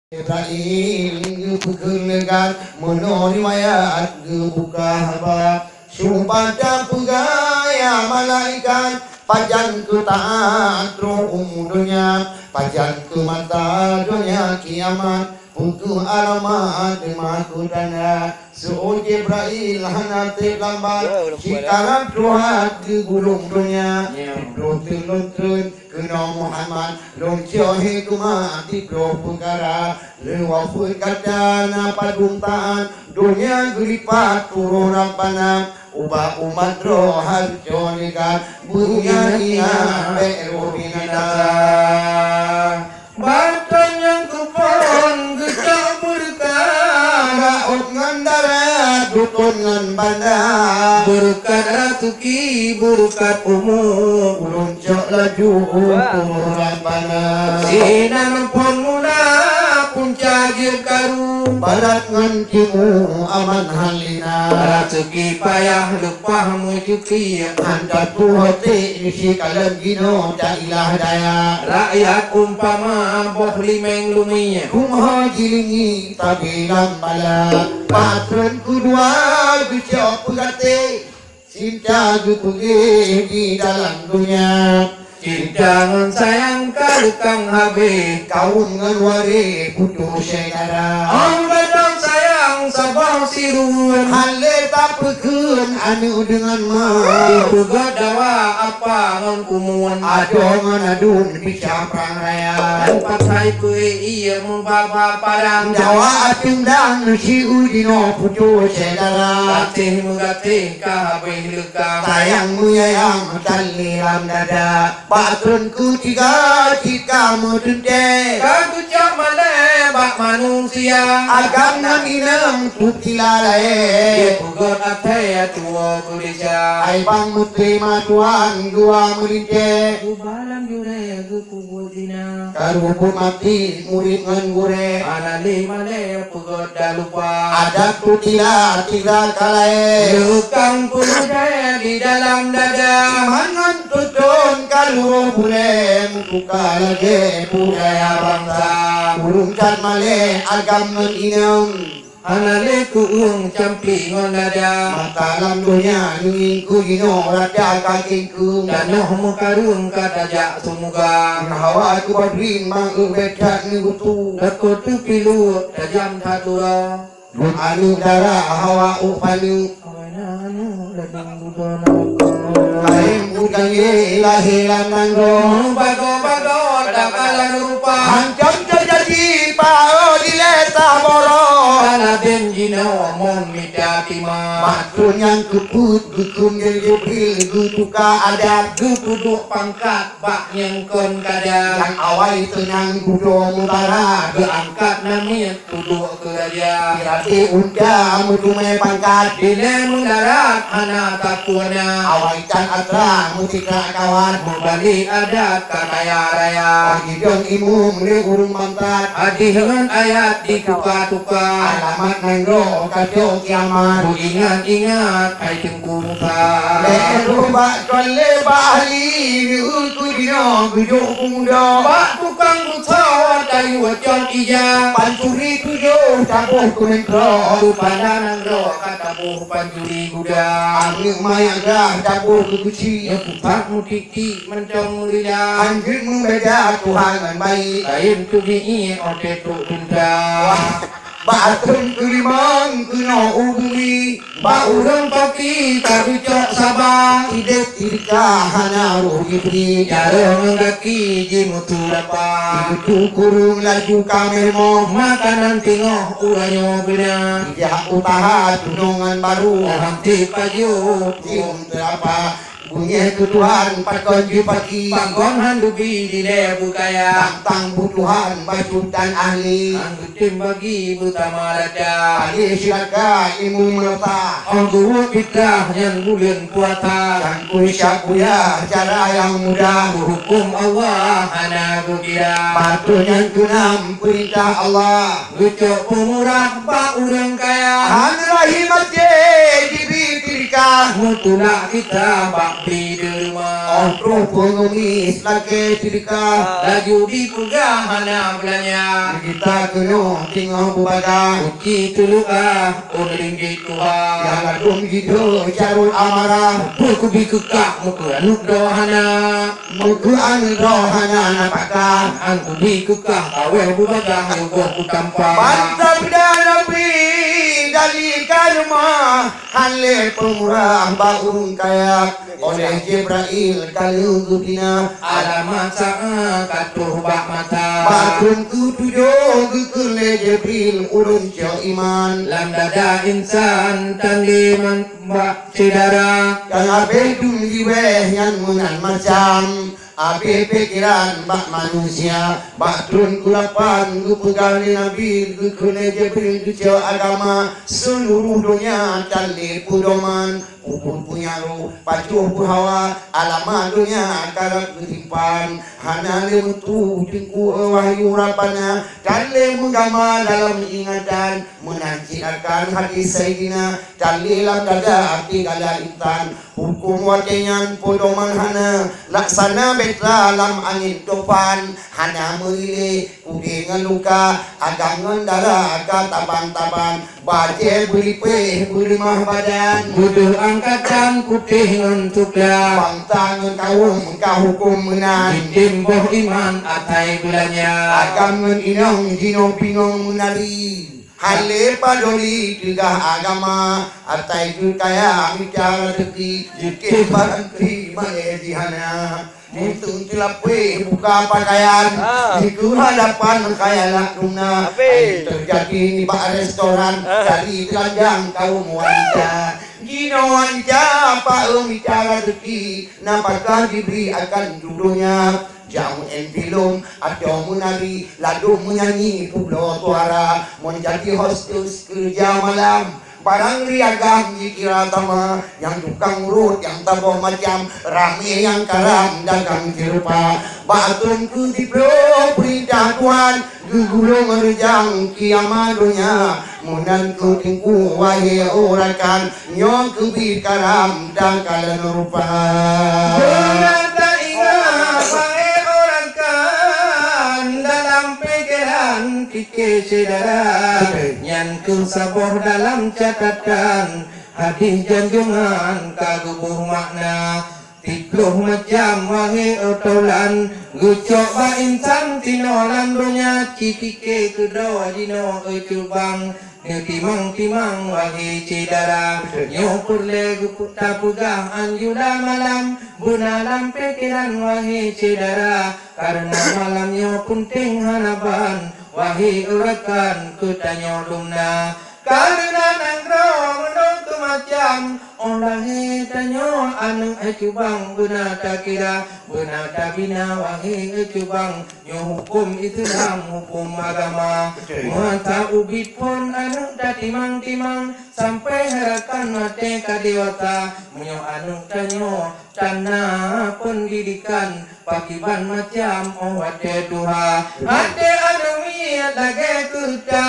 Israel pekerlegan menoriwayat buka haba supada pegaya malaikat pajan ke taat roh dunia pajan ke mata dunia kiamat untuk alamat makudana su'ul Jibril hanate lambat sikarat rohat ke gulung dunia lontun kena Muhammad lonciohi kumati pro pegara lewaful kadana paduntaan dunia gelipat turun rabbana ubah umat rohal jonikan bunya ia beru binata batan yang kupon gecak berkah ngan darat dutun ngan bandar berkat ratuki berkat umum luncak laju rabbana sinan pun mula punca karu barat ngan timu aman halina rezeki payah lepah mujuki anda tu hati isi kalam gino ilah daya rakyat umpama boh limeng luminya kumha jilingi tabilam bala patron kedua bicok pegate cinta gutuge di dalam dunia cinta ngan sayang kalukang habe kaun ngan wari putus segara gadang sayang sabah siruan hale tak pekun anu dengan ma dipegat dawa apa ngan kumuan adong ngan adun bisa perang raya empat hai kue iya membaba parang jawa atindang si udino putus segara gatih mugatih kahabe lekang sayangmu yayang taliram dada patron ku tiga jika mudende kagu cak male bak manusia agam nan inang putila lae pugot ate tuo kulisya ai bang mutri matuan gua mulinte ubalang jure gu kubudina karupu mati murid ngan gure anali male pugot dalupa ada putila tiga kalae lukang pulude di dalam dada mangan tutun kalu bulem buka lagi budaya bangsa burung cat male agam ngan inang anale kuung campi ngon dada matalam dunia ningin ku gino raja kakingku danoh mukarung kadajak sumuga hawa ku badrin mang ubedat ngutu dakotu pilu dajam tatura anu dara hawa upanu anu ladang budana kain bukannya lahiran nanggo bago-bago dakalan rupa hancam terjadi pao dileta boro aladen jino mon midati ma matun yang keput gukum Jibril gutuka adat gupuduk pangkat bak nyengkon kada yang awai tenang budo mutara diangkat namit tuduk ke raja kirati unda mudume pangkat dile mendarat anak takuana awai can atra musika kawan berbalik adat kakaya raya hidung imum ni urung mantat adihan ayat di tuka-tuka alamat nangro kacau kiamat ku ingat-ingat ay tengkurusa leru bak kole bahli diutu dino gujok muda bak tukang buta dari wajan ija pancuri tujuh tabuh kunengro tupanan nangro katabuh pancuri kuda angin mayaga tabuh kukuci putak mutiki mencong lidah anjir membeda Tuhan dan baik kain tubi'i ote tu tunda batun kulimang kuno ubumi baurang paki tarucok sabang hidup tirika hana roh ibri jarang ngaki jimutu dapa itu kurung laju kamermo makanan tingoh uranyo bina tidak utaha tunongan baru hanti pajo tim terapa bunyi ketuhan pakon pagi pangkon handubi di lebu kaya tang butuhan bajutan ahli anggutim bagi butama raja ahli silaka imu melata anggu fitrah yang bulan puata dan kuisya kuya cara yang mudah hukum Allah anak kira patuh yang kenam perintah Allah gucok pemurah bak urang kaya hanrahi masjid dibitirika mutulak kita bak di rumah Oh pro pengemis lagi tidika laju dipegahana belanya kita kena tengah berbagai uji tuluah ringgit tuha yang adum gitu carul amarah buku bikukak muka anuk dohana muku anu rohana napakah anku bikukak awel bubagah yogoh kutampa bantah bidanabi dari karma halle pemurah baung kayak oleh Jibril kalugudina alamat sa'a katuh bak mata Batrun kutujo kekele Jibril urun cio iman lam dada insan tangliman bak cedara yang abe dung jiweh yang mengan macam abe pikiran bak manusia Batrun kulapan kupegang Nabi kekele Jibril cio agama seluruh dunia tali pudoman Pupun punya roh, pacuh hawa alamat dunia karat ketimpan hana lemutu tingku wahyu rapana tali menggama dalam ingatan menancirkan hati Sayyidina tali lam dada arti gala intan hukum watenyan podoman hana laksana betla lam angin topan hana merile kudengan luka agangan darah kataban-taban baje beri peh beri mah badan butuh angkatan putih untuklah bang tangan kau hukum menang timbuh iman atai belanya agangan inang jino pinong menari Hale padoli tiga agama atai kaya bicara teki jike barangkri mae dihana Mutung tilape buka pakaian Iku hadapan kaya lakuna terjadi di bak restoran dari telanjang kaum wanita Gino wanita pak bicara teki nampaklah diberi akan judulnya Jamu envilum atau menari lalu menyanyi pulau tuara menjadi hostess kerja malam barang riagah dikira tama yang tukang urut yang taboh macam rame yang karam dagang jerupa batun ku diplo perintah Tuhan gugulung merjang kiamat dunia munan ku tingku wahai orakan nyong kebi karam dan kala rupa Benata ingat wahai orakan dalam pikiran kike sedara Nyan ku saboh dalam catatan hadis janjungan kagubuh makna Tikluh macam wahai otolan Gucok ba insan tinolan dunia Cipike kedua dino ecubang Timang-timang wahai cedara Nyopur legu puta pugah anjuda malam Bunalam pikiran wahai cedara Karena malamnya punting hanaban Wahai urakan kutanya lumna Karena nangrong menung kemacam Orang tanyo anu ecubang Buna tak kira Buna tak bina wahai ecubang Nyo hukum Islam hukum agama Muata ubit pun anu tak timang-timang Sampai harakan mati kadewata Munyo anu tanyo tanah pendidikan Pakiban macam wate duha Hati anu miat lagi kuta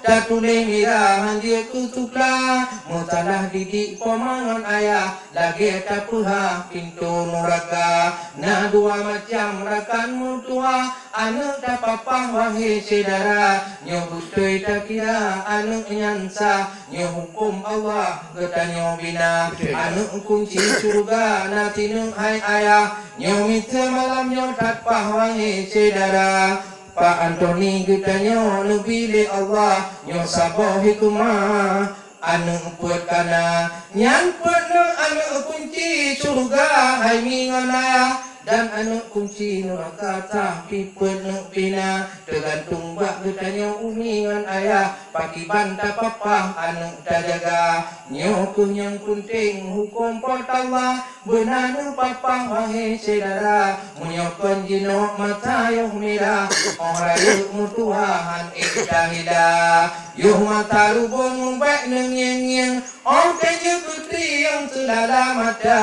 Tatule mira hanjir kutukla Mutalah didik pemangan ayah Lagi tapuha pintu nuraka Na dua macam rakan mutua Anu tapapah wahai sedara Nyo butui tak kira anu nyansa Nyo hukum Allah getanyo bina Anu kunci surga nanti nung hai ayah Nyo mitra malam nyo tapah wahai sedara Pak Antoni getanyo nubile Allah Nyo saboh hikmah anu puat kana Nyan puat nu anu kunci surga hai mingana Dan anu kunci neraka tapi penuh pina Tergantung bak getanya umingan ayah Pakiban tak papah anu tak jaga Nyokuh yang penting hukum portallah Benanu papah wahai sedara Menyokon jinok mata yang merah Orang yuk mutuahan ikhtahida Yuh mata lubung baik nengyeng-nyeng Orang keje putri yang selala mata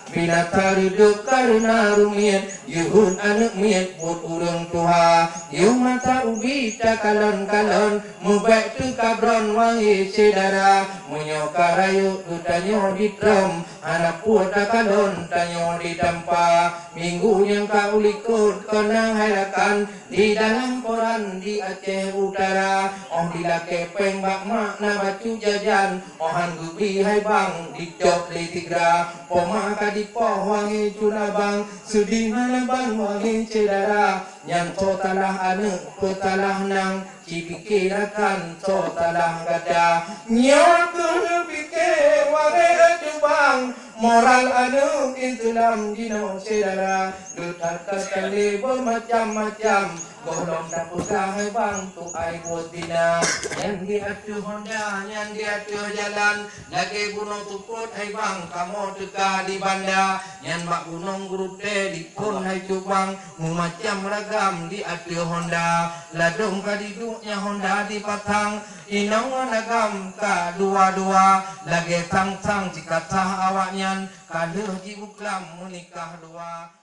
binata reduk karena rumian yuhun anak mian put urang tuha yu mata ubi tak kalon-kalon mubek tu kabron wangi sedara munyo karayu tu tanyo di drum anak puat tak kalon tanyo di dampa minggu yang kau likut kena halakan di dalam koran di Aceh Utara oh bila kepeng bak makna baju jajan ohan gubi hai bang di cok di tigra poma kadipoh wangi junabang sedih halaban wangi cedara yang totalah anu petalah nang cipikirakan totalah gada nyak kena pikir wangi ajubang moral anu intulam dino sedara dutat sekali bermacam-macam golong dapur hai bang tu ai botina yang diatur Honda yang diatur jalan lagi gunung tukut hai bang kamu teka di banda yang bak gunung grude di pun hai cubang macam ragam diatur Honda ladung kadiduknya Honda di patang inang ragam ka dua-dua lagi tang-tang jika tah awaknya kaluh jibuklam menikah dua